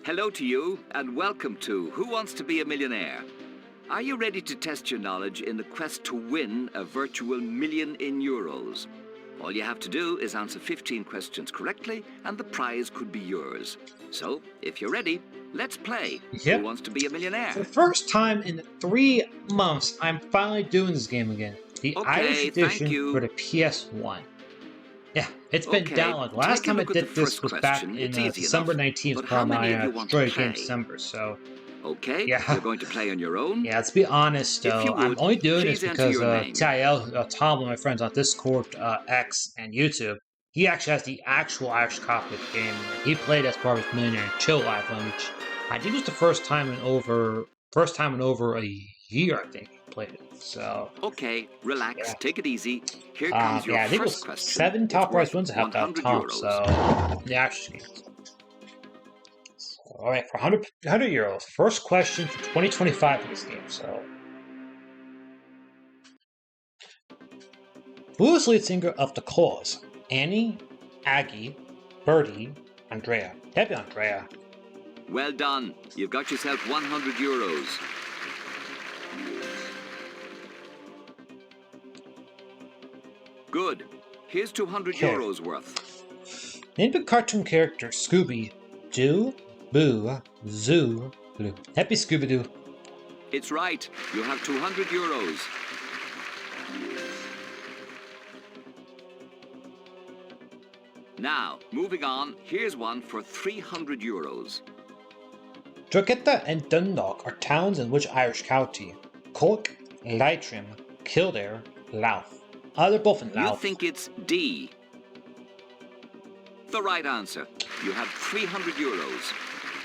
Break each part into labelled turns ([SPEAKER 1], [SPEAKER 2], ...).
[SPEAKER 1] Hello to you, and welcome to Who Wants to Be a Millionaire? Are you ready to test your knowledge in the quest to win a virtual million in euros? All you have to do is answer 15 questions correctly, and the prize could be yours. So, if you're ready, let's play
[SPEAKER 2] Yep.
[SPEAKER 1] Who Wants to Be a Millionaire?
[SPEAKER 2] For the first time in 3 months, I'm finally doing this game again. The Irish edition for the PS1. Yeah, it's been downloaded. Last time I did this was back in December 19th for my Destroy Game December, so...
[SPEAKER 1] Okay,
[SPEAKER 2] yeah.
[SPEAKER 1] you're going to play on your own?
[SPEAKER 2] Yeah, let's be honest, though. I'm only doing this because TIL, Tom, one of my friends on Discord, X, and YouTube, he actually has the actual Irish copy of the game. He played as part of his Millionaire Chill Lifeline, which I think was the first time in over a year, I think, he played it. So
[SPEAKER 1] okay, relax,
[SPEAKER 2] yeah.
[SPEAKER 1] Take it easy. Here comes your
[SPEAKER 2] I think
[SPEAKER 1] first
[SPEAKER 2] it was
[SPEAKER 1] question.
[SPEAKER 2] 7 top prize wins I helped out Tom, so the Irish games. Alright, for 100 euros. First question for 2025 for this game, so... Who is the lead singer of The Claws? Annie, Aggie, Birdie, Andrea. That'd be Andrea.
[SPEAKER 1] Well done. You've got yourself 100 euros. Good. Here's 200 euros worth.
[SPEAKER 2] Name the cartoon character Scooby, Doo, Boo, Zoo, Blue. Happy Scooby-Doo.
[SPEAKER 1] It's right. You have 200 euros. Now, moving on, here's one for 300 euros.
[SPEAKER 2] Drogheda and Dundalk are towns in which Irish county? Cork, Leitrim, Kildare, Louth. They're both in Louth.
[SPEAKER 1] You think it's D. The right answer. You have 300 euros.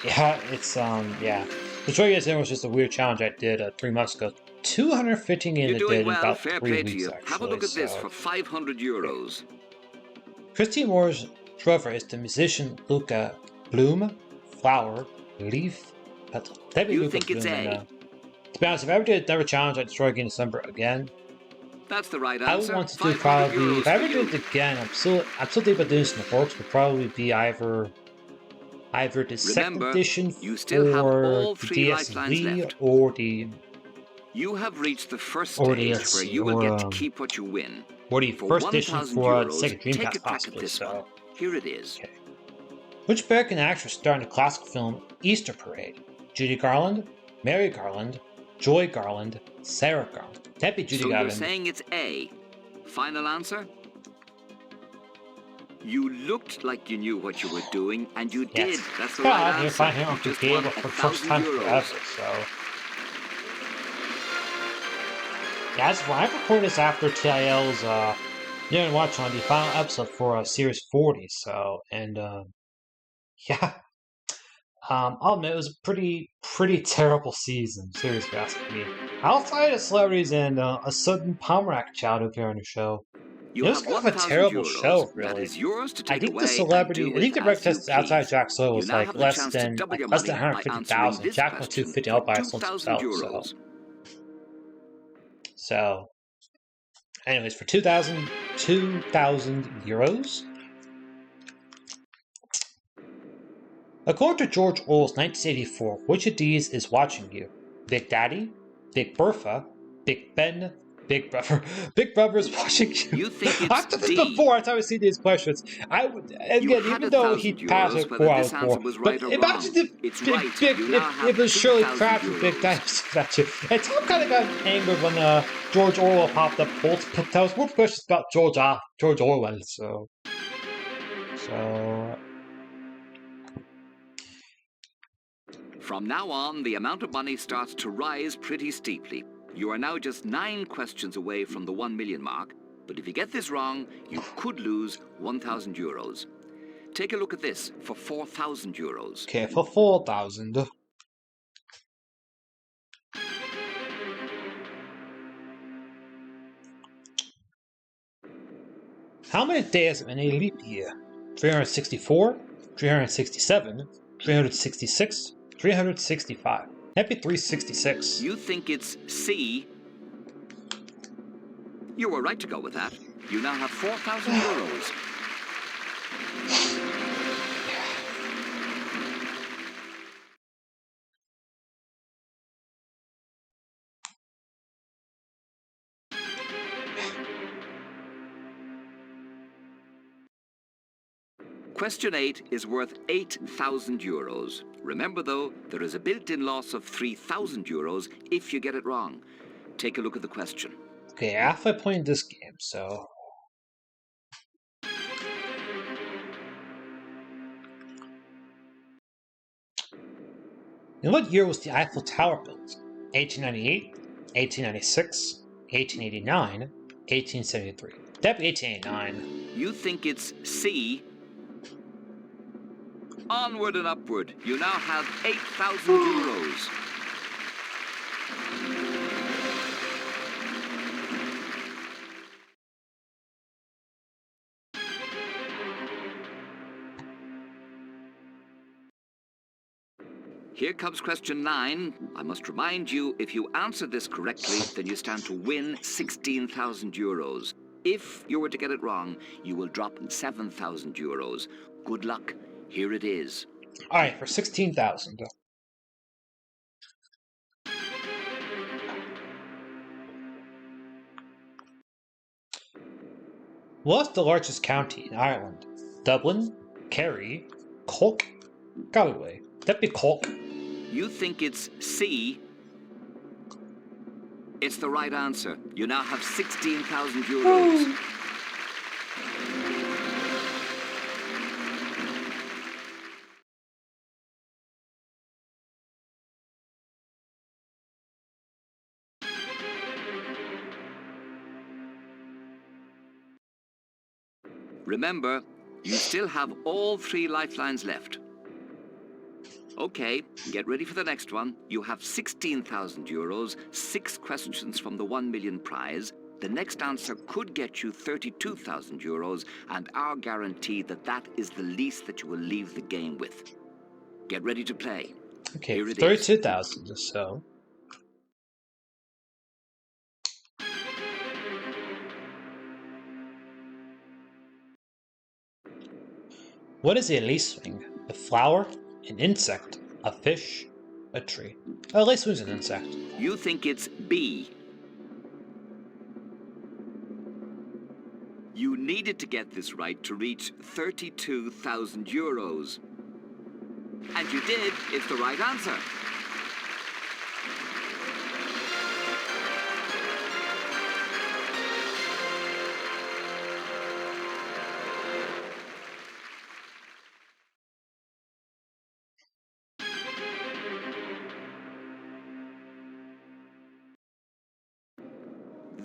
[SPEAKER 2] Yeah, it's, yeah. The Destroy Game was just a weird challenge I did 3 months ago. 215 games I did in about 3 weeks, actually.
[SPEAKER 1] Have a look at this for 500 euros.
[SPEAKER 2] Christy Moore's brother is the musician Luca Bloom, Flower, Leaf, Petal.
[SPEAKER 1] You think it's A?
[SPEAKER 2] To be honest, if I ever did another challenge at Destroy Game December again,
[SPEAKER 1] that's the right answer.
[SPEAKER 2] I would want to do probably, if I ever did it again, I'm still thinking about doing this in the works, would probably be either the second edition for the DSV or the...
[SPEAKER 1] You have reached the first stage where you will get to keep what you win.
[SPEAKER 2] Or the first edition for the second Dreamcast, possibly, so...
[SPEAKER 1] Here it is.
[SPEAKER 2] Okay. Which American actress starred in the classic film Easter Parade? Judy Garland, Mary Garland, Joy Garland, Sarah Garland. That'd be Judy Garland.
[SPEAKER 1] So you're saying it's A. Final answer? You looked like you knew what you were doing, and you did. That's the right answer.
[SPEAKER 2] You just won 1,000 euros. So. Yeah, when I recorded this after TIL's you didn't watch on the final episode for Series 40, so, and, yeah. I'll admit, it was a pretty terrible season, seriously, asking me. Outside of celebrities and a sudden Pomerak child appear on the show, it was kind of a terrible show, really. I think the celebrity, I think the rec test outside Jack Sawyer was like less than 150,000. Jack was 250 out by himself, so. So, anyways, for 2,000 euros. According to George Orwell's 1984, which of these is watching you? Big Daddy, Big Bertha, Big Ben, Big Brother. Big Brother is watching you.
[SPEAKER 1] You think it's
[SPEAKER 2] I've done this before. That's how I see these questions. I would, again, even though he passed it 4 out of 4, but imagine if it was Shirley Craft and Big Daddy at you. And Tom kind of got angered when George Orwell popped up. But that was more questions about George Orwell. So.
[SPEAKER 1] From now on, the amount of money starts to rise pretty steeply. You are now just 9 questions away from the 1 million mark, but if you get this wrong, you could lose 1,000 euros. Take a look at this for 4,000 euros.
[SPEAKER 2] Okay, for 4,000. How many days in a leap year? 364, 367, 366, 365. That'd be 366.
[SPEAKER 1] You think it's C? You were right to go with that. You now have 4,000 euros. Question 8 is worth 8,000 euros. Remember though, there is a built-in loss of 3,000 euros if you get it wrong. Take a look at the question.
[SPEAKER 2] Okay, I have to play this game, so... In what year was the Eiffel Tower built? 1898, 1896, 1889, 1873. That'd be 1889.
[SPEAKER 1] You think it's C? Onward and upward. You now have 8,000 euros. Here comes question 9. I must remind you, if you answer this correctly, then you stand to win 16,000 euros. If you were to get it wrong, you will drop 7,000 euros. Good luck. Here it is.
[SPEAKER 2] All right, for 16,000. What's the largest county in Ireland? Dublin, Kerry, Cork, Galway. That'd be Cork.
[SPEAKER 1] You think it's C? It's the right answer. You now have 16,000 euros. Remember, you still have all 3 lifelines left. Okay, get ready for the next one. You have 16,000 euros, 6 questions from the 1 million prize. The next answer could get you 32,000 euros, and our guarantee that that is the least that you will leave the game with. Get ready to play.
[SPEAKER 2] Okay,
[SPEAKER 1] Here it
[SPEAKER 2] 32,000 or so. What is a lacewing? A flower? An insect? A fish? A tree? A lacewing's an insect.
[SPEAKER 1] You think it's B. You needed to get this right to reach 32,000 euros. And you did. It's the right answer.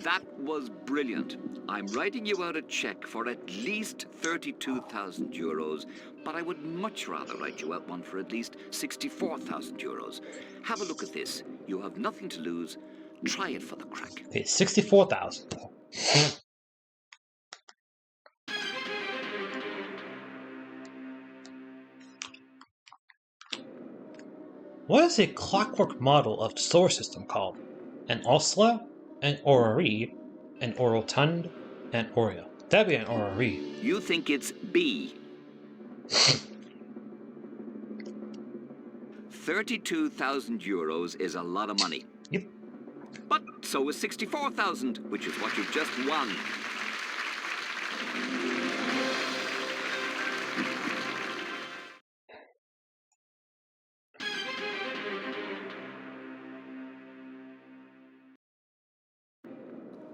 [SPEAKER 1] That was brilliant. I'm writing you out a check for at least 32,000 euros, but I would much rather write you out one for at least 64,000 euros. Have a look at this. You have nothing to lose. Try it for the crack.
[SPEAKER 2] Okay, 64,000. What is a clockwork model of the solar system called? An oscilla? An orrery? An orotund? An oriole. That'd be an orrery.
[SPEAKER 1] You think it's B. 32,000 euros is a lot of money.
[SPEAKER 2] Yep.
[SPEAKER 1] But so is 64,000, which is what you've just won.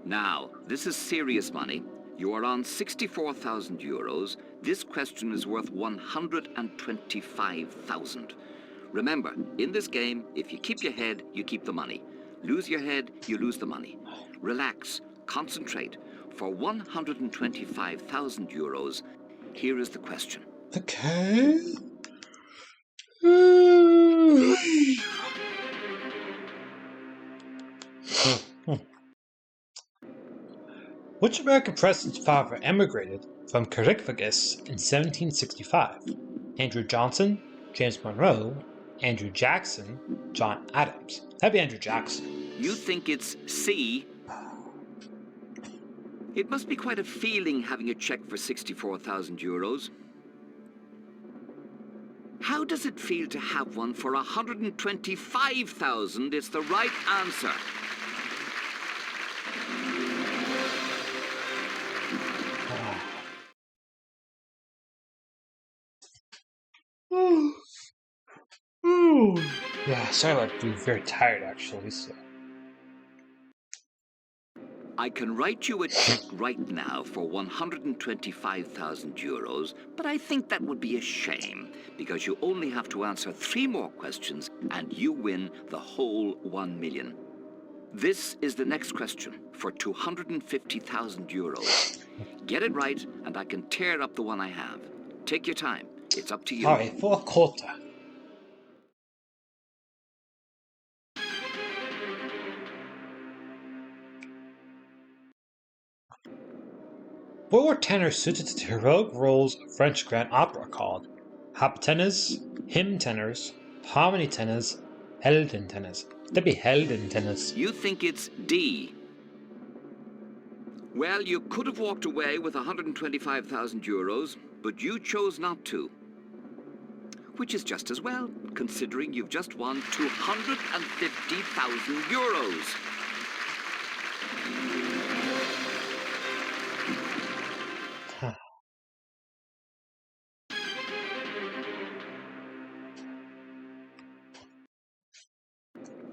[SPEAKER 1] Now, this is serious money. You are on 64,000 euros. This question is worth 125,000. Remember, in this game, if you keep your head, you keep the money. Lose your head, you lose the money. Relax, concentrate. For 125,000 euros, here is the question.
[SPEAKER 2] Okay. Which American president's father emigrated from Carrickfergus in 1765? Andrew Johnson, James Monroe, Andrew Jackson, John Adams. That'd be Andrew Jackson.
[SPEAKER 1] You think it's C? It must be quite a feeling having a check for 64,000 euros. How does it feel to have one for 125,000? It's the right answer.
[SPEAKER 2] Sorry about being very tired, actually. So.
[SPEAKER 1] I can write you a check right now for 125,000 euros, but I think that would be a shame, because you only have to answer 3 more questions and you win the whole 1 million. This is the next question for 250,000 euros. Get it right and I can tear up the one I have. Take your time. It's up to you.
[SPEAKER 2] Alright, for a quota. What were tenors suited to the heroic roles of French grand opera called? Hop tenors, hymn tenors, harmony tenors, Helden tenors. That'd be Helden tenors.
[SPEAKER 1] You think it's D. Well, you could have walked away with 125,000 euros, but you chose not to. Which is just as well, considering you've just won 250,000 euros.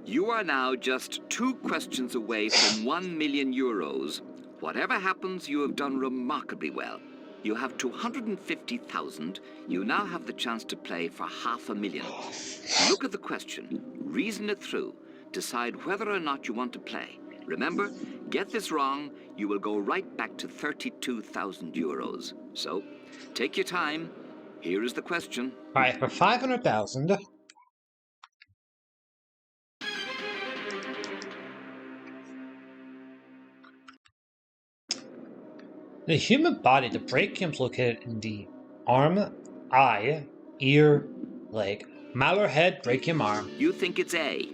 [SPEAKER 1] You are now just 2 questions away from 1 million euros. Whatever happens, you have done remarkably well. You have 250,000. You now have the chance to play for 500,000. Look at the question, reason it through, decide whether or not you want to play. Remember, get this wrong, you will go right back to 32,000 euros. So, take your time. Here is the question.
[SPEAKER 2] Alright, for 500,000. In the human body, the brachium is located in the arm, eye, ear, leg. Malar head, brachium arm.
[SPEAKER 1] You think it's A.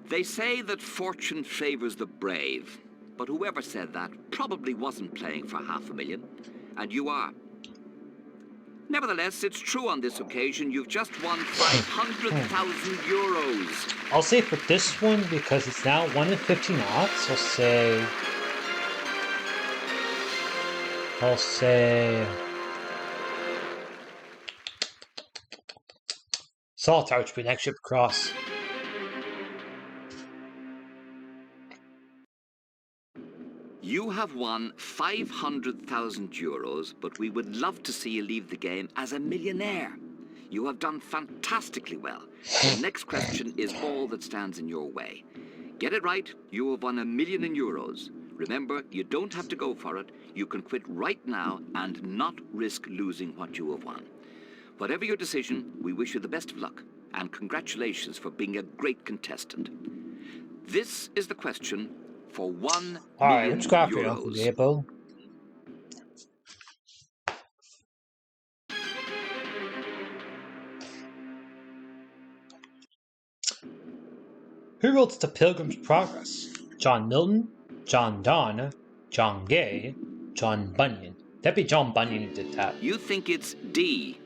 [SPEAKER 1] They say that fortune favors the brave, but whoever said that probably wasn't playing for 500,000, and you are. Nevertheless, it's true on this occasion. You've just won 500,000 euros.
[SPEAKER 2] I'll say for this one, because it's now 1 in 15 odds, I'll say Salt Arch be next ship across.
[SPEAKER 1] You have won 500,000 euros, but we would love to see you leave the game as a millionaire. You have done fantastically well. The next question is all that stands in your way. Get it right, you have won 1 million euros. Remember, you don't have to go for it. You can quit right now and not risk losing what you have won. Whatever your decision, we wish you the best of luck, and congratulations for being a great contestant. This is the question for 1
[SPEAKER 2] Alright,
[SPEAKER 1] million
[SPEAKER 2] let's go after
[SPEAKER 1] euros.
[SPEAKER 2] you, Uncle Gable. Who wrote The Pilgrim's Progress? John Milton, John Donne, John Gay, John Bunyan. That'd be John Bunyan who did that.
[SPEAKER 1] You think it's D.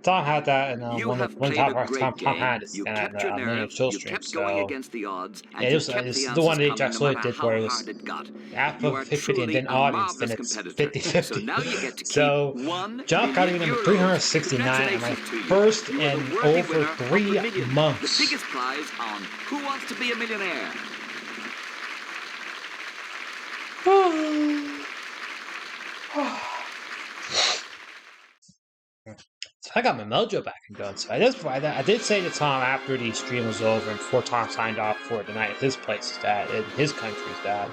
[SPEAKER 2] Don had that in
[SPEAKER 1] You
[SPEAKER 2] one
[SPEAKER 1] have
[SPEAKER 2] of
[SPEAKER 1] played
[SPEAKER 2] Tom
[SPEAKER 1] a great
[SPEAKER 2] Tom
[SPEAKER 1] game.
[SPEAKER 2] Hands
[SPEAKER 1] You
[SPEAKER 2] and
[SPEAKER 1] kept your
[SPEAKER 2] Million
[SPEAKER 1] nerve,
[SPEAKER 2] Chill
[SPEAKER 1] you
[SPEAKER 2] Stream,
[SPEAKER 1] kept going
[SPEAKER 2] so
[SPEAKER 1] against the odds, and
[SPEAKER 2] yeah,
[SPEAKER 1] you
[SPEAKER 2] it
[SPEAKER 1] kept
[SPEAKER 2] was
[SPEAKER 1] the
[SPEAKER 2] the one
[SPEAKER 1] answers
[SPEAKER 2] that
[SPEAKER 1] coming no
[SPEAKER 2] Jack
[SPEAKER 1] matter
[SPEAKER 2] did
[SPEAKER 1] how
[SPEAKER 2] where it was
[SPEAKER 1] hard it got.
[SPEAKER 2] half
[SPEAKER 1] You
[SPEAKER 2] of
[SPEAKER 1] are
[SPEAKER 2] 50 and
[SPEAKER 1] truly
[SPEAKER 2] then
[SPEAKER 1] a
[SPEAKER 2] audience, then
[SPEAKER 1] marvelous
[SPEAKER 2] it's
[SPEAKER 1] competitor.
[SPEAKER 2] 50-50.
[SPEAKER 1] So now you get to keep
[SPEAKER 2] So,
[SPEAKER 1] 1
[SPEAKER 2] John
[SPEAKER 1] million
[SPEAKER 2] Carpenter number
[SPEAKER 1] euros.
[SPEAKER 2] 369 and my
[SPEAKER 1] Congratulations to you.
[SPEAKER 2] first
[SPEAKER 1] You are
[SPEAKER 2] in
[SPEAKER 1] the worthy
[SPEAKER 2] over
[SPEAKER 1] winner of the
[SPEAKER 2] 3
[SPEAKER 1] million,
[SPEAKER 2] months.
[SPEAKER 1] the biggest prize on Who Wants to Be a Millionaire?
[SPEAKER 2] So I got my mojo back and going. So I did say to Tom after the stream was over and before Tom signed off for the night at his place that in his country's that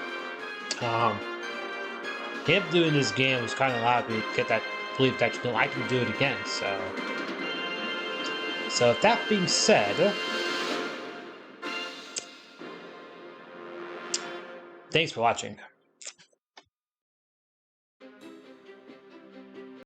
[SPEAKER 2] him doing this game was kind of allowed me to get that belief that you know I can do it again. So with that being said, thanks for watching.